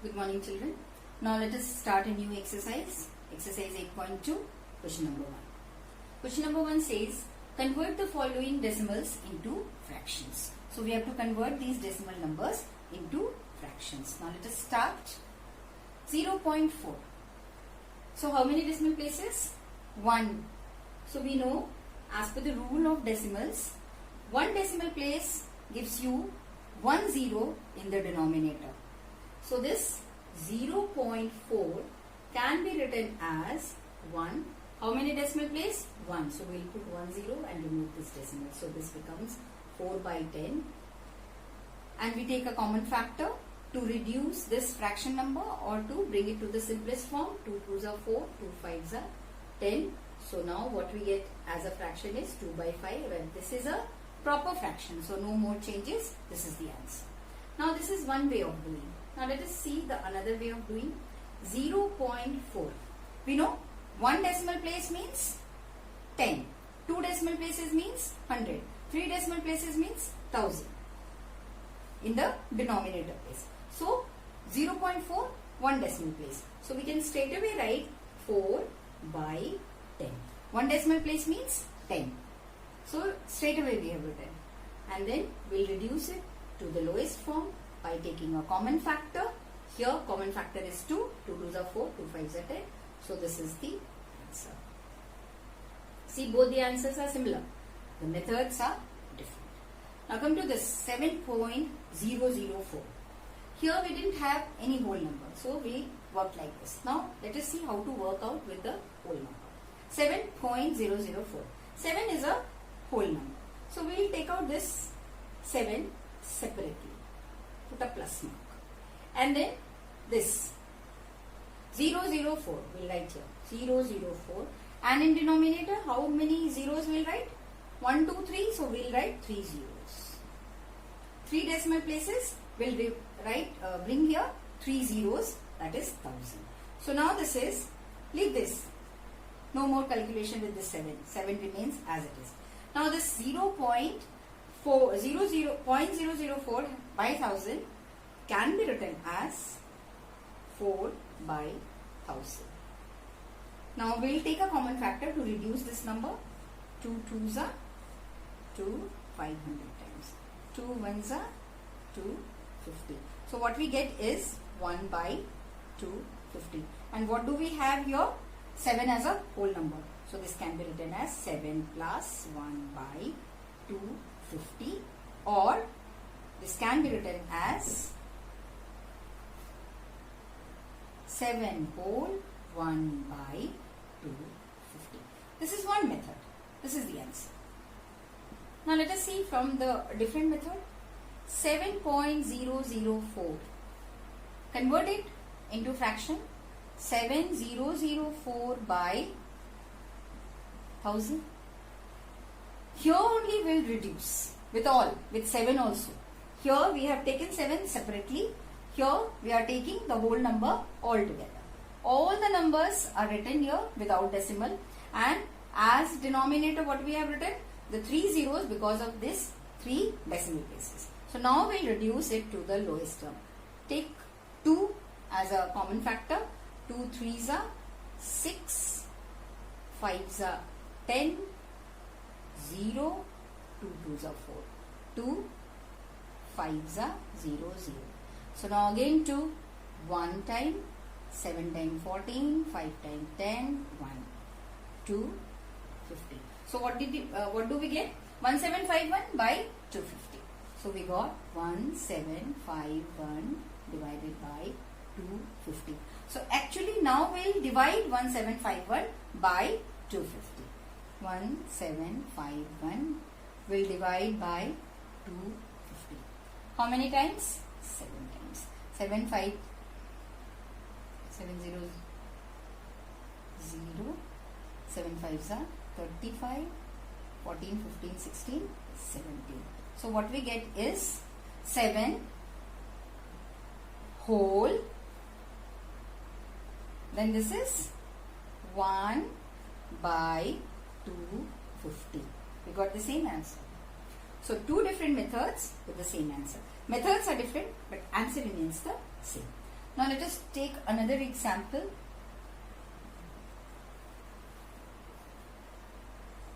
Good morning, children. Now let us start a new exercise. Exercise 8.2, question number 1. Question number 1 says, convert the following decimals into fractions. So we have to convert these decimal numbers into fractions. Now let us start. 0.4. So how many decimal places? 1. So we know, as per the rule of decimals, one decimal place gives you 1 0 in the denominator. So this 0.4 can be written as 1. How many decimal place? 1. So we will put 1 0 and remove this decimal. So this becomes 4 by 10. And we take a common factor to reduce this fraction number or to bring it to the simplest form. 2 2s are 4, 2 5s are 10. So now what we get as a fraction is 2 by 5. And this is a proper fraction. So no more changes. This is the answer. Now this is one way of doing. Now let us see the another way of doing. 0.4. We know one decimal place means 10. Two decimal places means 100. Three decimal places means 1000 in the denominator place. So 0.4, one decimal place. So we can straight away write 4 by 10. One decimal place means 10. So straight away we have written. And then we'll reduce it to the lowest form by taking a common factor. Here common factor is 2. 2 2s are 4, 2 5s are 10. So this is the answer. See, both the answers are similar. The methods are different. Now come to this 7.004. Here we didn't have any whole number. So we worked like this. Now let us see how to work out with the whole number. 7.004. 7 is a whole number. So we will take out this 7 separately. Put a plus mark. And then this 004 we'll write here. 004. And in denominator, how many zeros we'll write? 1, 2, 3. So we'll write 3 zeros. 3 decimal places we'll write, bring here 3 zeros, that is 1000. So now this is, leave this. No more calculation with this 7. 7 remains as it is. Now this 0.004 by 1000 can be written as 4 by 1000. Now we will take a common factor to reduce this number. 2 2s are 2 500 times. 2 1s are 250. So what we get is 1 by 250. And what do we have here? 7 as a whole number. So this can be written as 7 plus 1 by 250, or this can be written as 7 whole 1 by 250. This is one method. This is the answer. Now let us see from the different method. 7.004. Convert it into fraction. 7004 by 1000. Here only will reduce with 7 also. Here we have taken 7 separately. Here we are taking the whole number all together. All the numbers are written here without decimal, and as denominator what we have written? The 3 zeros because of this 3 decimal places. So now we'll reduce it to the lowest term. Take 2 as a common factor. 2 3s are 6, 5s are 10, 0, 2 2s are 4, 2 5s are 0 0. So now again 2, 1 time, 7 times 14, 5 times 10, 1, 2, 50. So what do we get? 1751 by 250. So we got 1751 divided by 250. So actually now we'll divide 1751 by 250. 1751 will divide by 250. How many times? 7 times. 7 5 7 0 0. 7 5s are 35, 14, 15, 16, 17. So what we get is 7 whole. Then this is 1 by 250. We got the same answer. So two different methods with the same answer. Methods are different, but answer remains the same. Now let us take another example.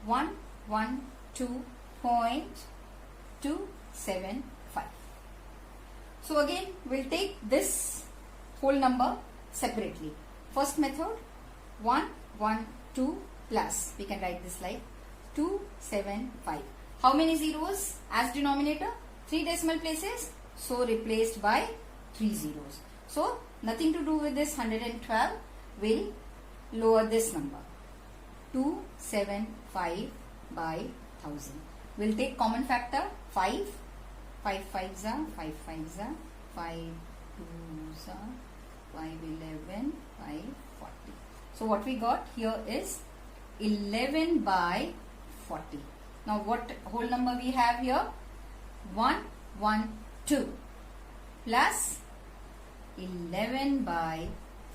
112.275. So again we'll take this whole number separately. First method, 112 plus, we can write this like 275. How many zeros as denominator? 3 decimal places, so replaced by 3 zeros. So nothing to do with this 112, will lower this number. 275 by 1000. We'll take common factor 5. 5 5s are 5 5s are 5 2s are 5 11 5 40. So what we got here is 11 by 40. Now what whole number we have here? 112 plus 11 by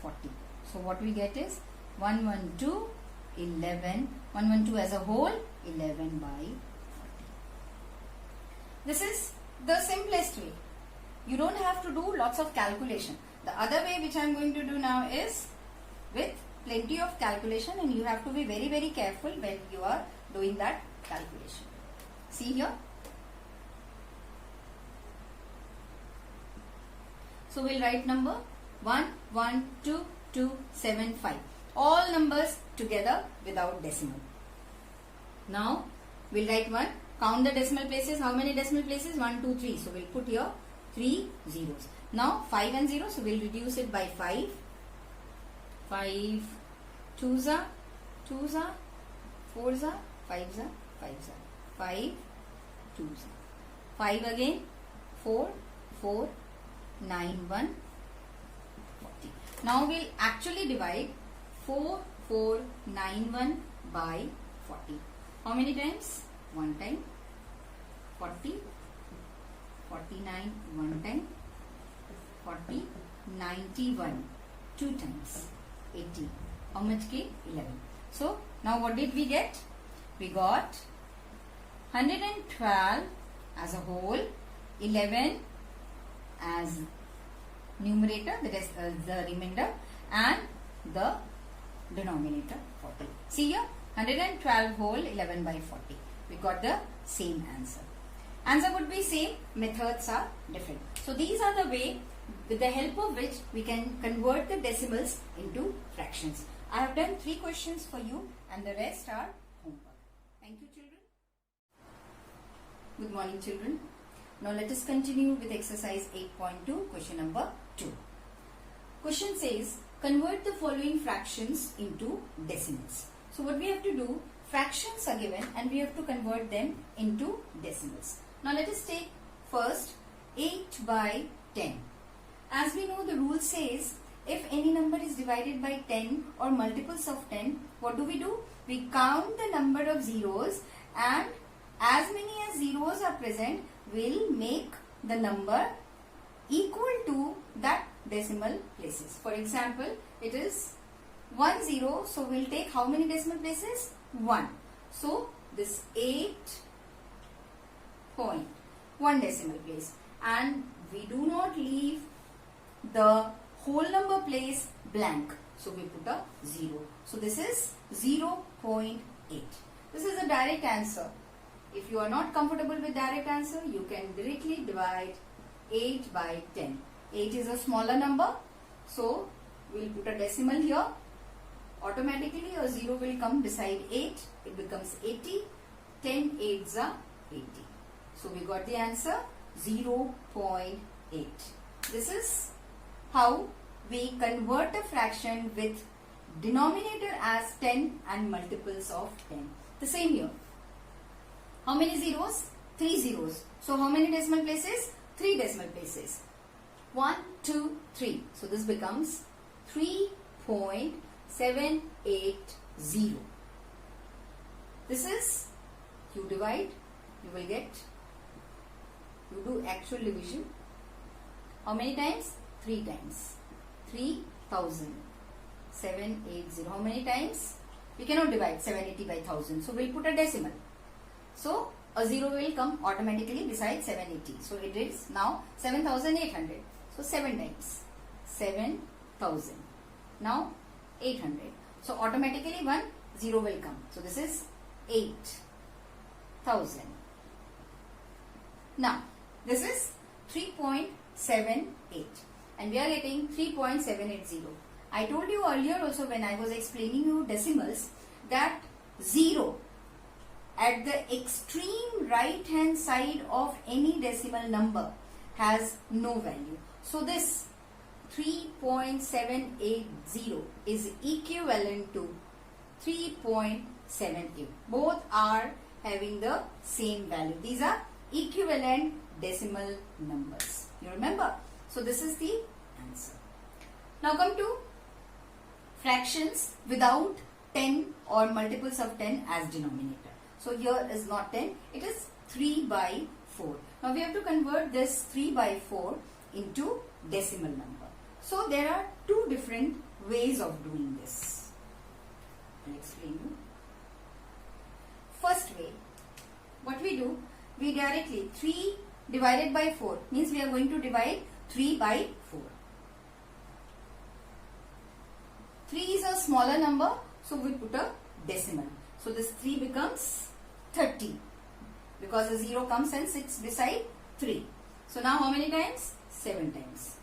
40. So what we get is 112 11, 112 as a whole, 11 by 40. This is the simplest way. You don't have to do lots of calculation. The other way which I am going to do now is with plenty of calculation, and you have to be very, very careful when you are doing that calculation. See here. So we'll write number 112.275. All numbers together without decimal. Now we'll write one. Count the decimal places. How many decimal places? 1, 2, 3. So we'll put here 3 zeros. Now 5 and 0. So we'll reduce it by 5. 5 2s are 2s are 4s are 5s are 5s are 5 2s are 5 again 4 4 9 1 40. Now we'll actually divide 4491 by 40. How many times? One time. 40, 49 one time, 40, 91 two times, 80. How much came? 11. So now what did we get? We got 112 as a whole, 11 as numerator, that is the remainder, and the denominator 40. See here, 112 whole, 11 by 40. We got the same answer. Answer would be same, methods are different. So these are the way with the help of which we can convert the decimals into fractions. I have done 3 questions for you and the rest are homework. Thank you children. Good morning children. Now let us continue with exercise 8.2, question number 2. Question says, convert the following fractions into decimals. So what we have to do, fractions are given and we have to convert them into decimals. Now let us take first 8 by 10. As we know, the rule says if any number is divided by 10 or multiples of 10, what do? We count the number of zeros, and as many as zeros are present will make the number equal to that decimal places. For example, it is 1 0, so we'll take how many decimal places? 1. So this 8.1 decimal place, and we do not leave the whole number place blank, so we put a 0. So this is 0.8. This is a direct answer. If you are not comfortable with direct answer, you can directly divide 8 by 10. 8 is a smaller number, so we'll put a decimal here. Automatically a 0 will come beside 8. It becomes 80. 10 8s are 80. So we got the answer 0.8. This is how we convert a fraction with denominator as 10 and multiples of 10. The same here. How many zeros? 3 zeros. So how many decimal places? 3 decimal places. 1, 2, 3. So this becomes 3.780. This is, you divide, you will get, you do actual division. How many times? 3 times. 3,780. How many times? We cannot divide 780 by 1000. So we'll put a decimal. So a 0 will come automatically beside 780. So it is now 7800. So 7 times. 7,000. Now 800. So automatically 1 0 will come. So this is 8,000. Now this is 3.78 and we are getting 3.780. I told you earlier also when I was explaining you decimals that 0 at the extreme right hand side of any decimal number has no value. So this 3.780 is equivalent to 3.78. Both are having the same value. These are equivalent decimal numbers. You remember? So this is the answer. Now come to fractions without 10 or multiples of 10 as denominator. So here is not 10, it is 3 by 4. Now we have to convert this 3 by 4 into decimal number. So there are two different ways of doing this. I'll explain you. First way, what we do, we directly 3 divided by 4 means we are going to divide 3 by 4. 3 is a smaller number, so we put a decimal. So this 3 becomes 30 because a 0 comes and sits beside 3. So now how many times? 7 times.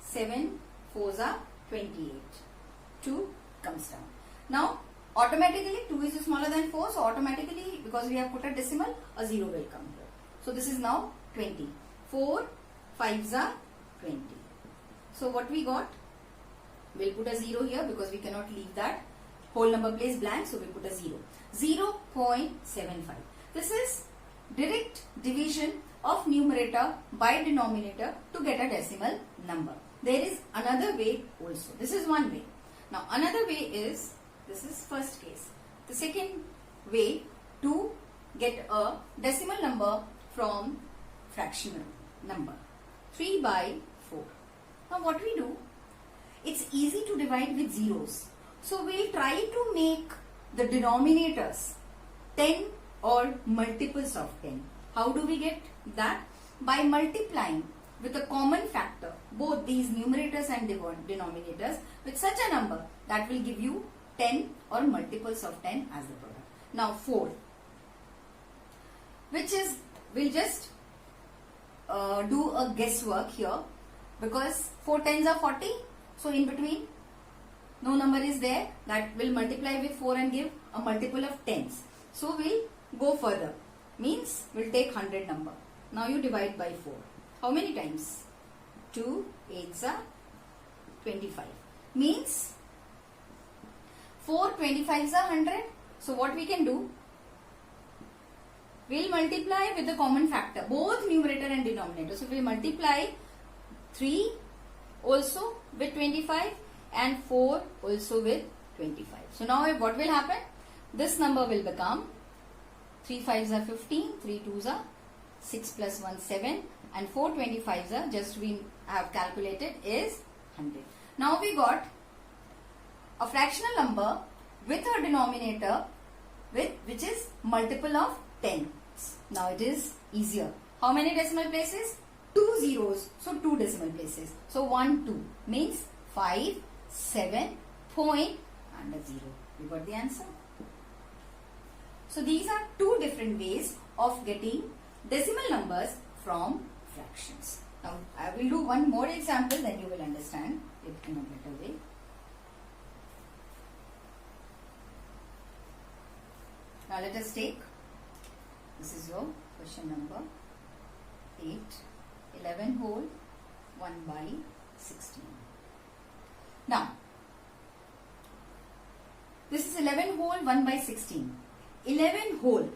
7 4s are 28. 2 comes down. Now automatically 2 is smaller than 4, so automatically because we have put a decimal, a 0 will come here. So this is now 20. 4 5s are 20. So what we got? We'll put a 0 here because we cannot leave that whole number place blank, so we put a 0. 0.75. This is direct division of numerator by denominator to get a decimal number. There is another way also. This is one way. Now another way is, this is first case. The second way to get a decimal number from fractional number. 3 by 4. Now what we do? It's easy to divide with zeros. So we'll try to make the denominators 10 or multiples of 10. How do we get that? By multiplying with a common factor both these numerators and denominators with such a number that will give you 10 or multiples of 10 as the product. Now 4, which is, we'll just do a guesswork here because 4 tens are 40. So in between no number is there that will multiply with 4 and give a multiple of tens. So we'll go further. Means we'll take 100 number. Now you divide by 4. How many times? 2 8s are 25. Means 4 25s are 100. So what we can do? We'll multiply with the common factor, both numerator and denominator. So we multiply 3 also with 25 and 4 also with 25. So now what will happen? This number will become 3 5s are 15, 3 2s are 6 plus 1 7 and 4 25s are, just we have calculated, is 100. Now we got a fractional number with a denominator which is multiple of 10. Now it is easier. How many decimal places? 2 zeros. So 2 decimal places. So 1 2 means 5 7 point and a 0. We got the answer. So these are two different ways of getting decimal numbers from fractions. Now I will do one more example, then you will understand it in a better way. Now let us take, this is your question number 8, 11 whole 1 by 16. Now this is 11 whole 1 by 16. 11 whole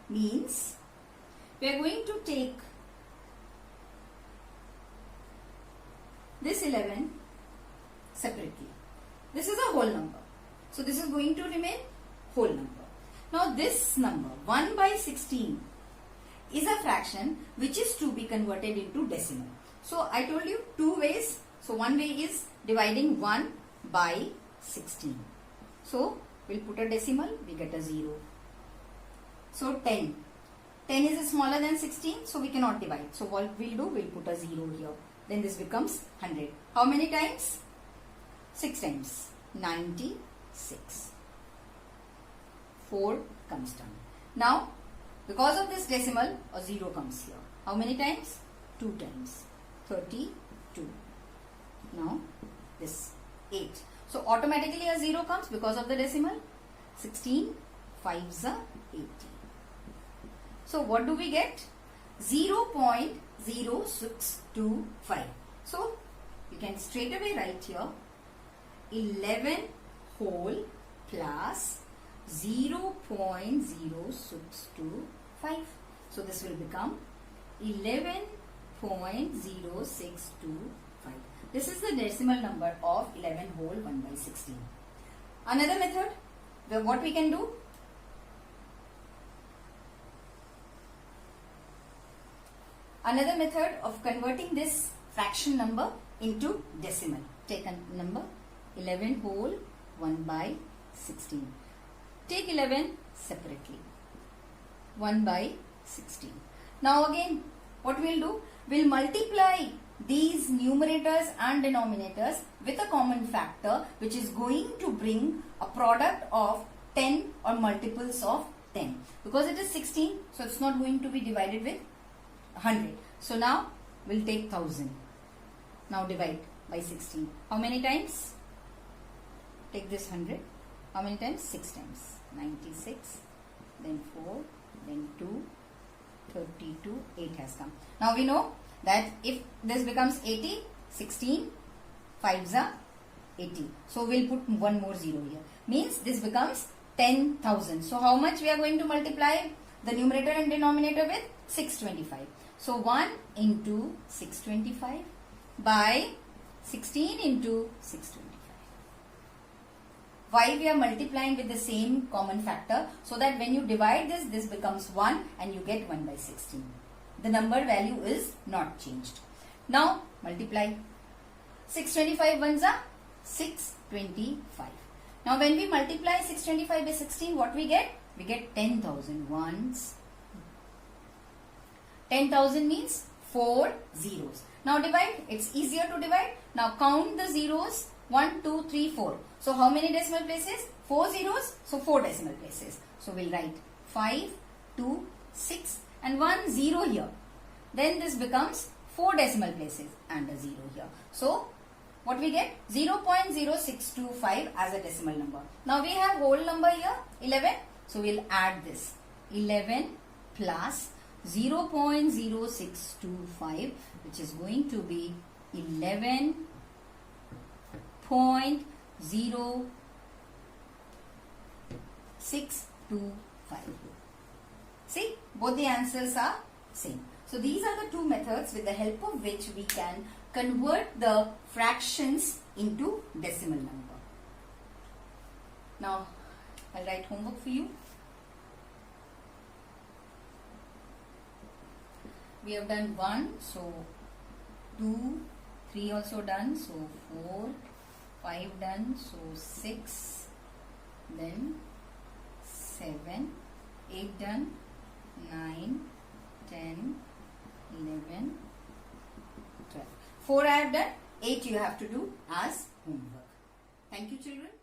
means we are going to take this 11 separately. This is a whole number. So this is going to remain whole number. Now this number 1 by 16 is a fraction which is to be converted into decimal. So I told you two ways. So one way is dividing 1 by 16. So we'll put a decimal, we get a 0. So 10. 10 is smaller than 16, so we cannot divide. So what we'll do, we'll put a 0 here. then this becomes 100. How many times? 6 times. 96. 4 comes down. Now, because of this decimal, a 0 comes here. How many times? 2 times. 32. Now, this 8. So, automatically a 0 comes because of the decimal. 16 5s are 80. So, what do we get? 0.0625. So, you can straight away write here 11 whole plus 0.0625. So, this will become 11.0625. This is the decimal number of 11 whole 1 by 16. Another method, what we can do? Another method of converting this fraction number into decimal. Take a number 11 whole 1 by 16. Take 11 separately. 1 by 16. Now again, what we'll do? We'll multiply these numerators and denominators with a common factor which is going to bring a product of 10 or multiples of 10. Because it is 16, so it's not going to be divided with 100. So now we'll take 1000. Now divide by 16. How many times? Take this 100. How many times? 6 times. 96, then 4, then 2, 32, 8 has come. Now we know that if this becomes 80, 16, 5s are 80. So we'll put one more 0 here. Means this becomes 10,000. So how much we are going to multiply the numerator and denominator with? 625. So 1 into 625 by 16 into 625. Why we are multiplying with the same common factor? So that when you divide this, this becomes 1 and you get 1 by 16. The number value is not changed. Now multiply. 625 ones are 625. Now when we multiply 625 by 16, what we get? We get 10,000 ones. 10,000 means 4 zeros. Now divide. It's easier to divide. Now count the zeros. 1, 2, 3, 4. So how many decimal places? 4 zeros. So 4 decimal places. So we'll write 5, 2, 6 and 1 0 here. Then this becomes 4 decimal places and a 0 here. So what we get? 0.0625 as a decimal number. Now we have whole number here 11. So we'll add this 11 plus 0.0625, which is going to be 11.0625. See, both the answers are same. So these are the two methods with the help of which we can convert the fractions into decimal number. Now I'll write homework for you. We have done 1, so 2, 3 also done, so 4, 5 done, so 6, then 7, 8 done, 9, 10, 11, 12. 4 I have done, 8 you have to do as homework. Thank you, children.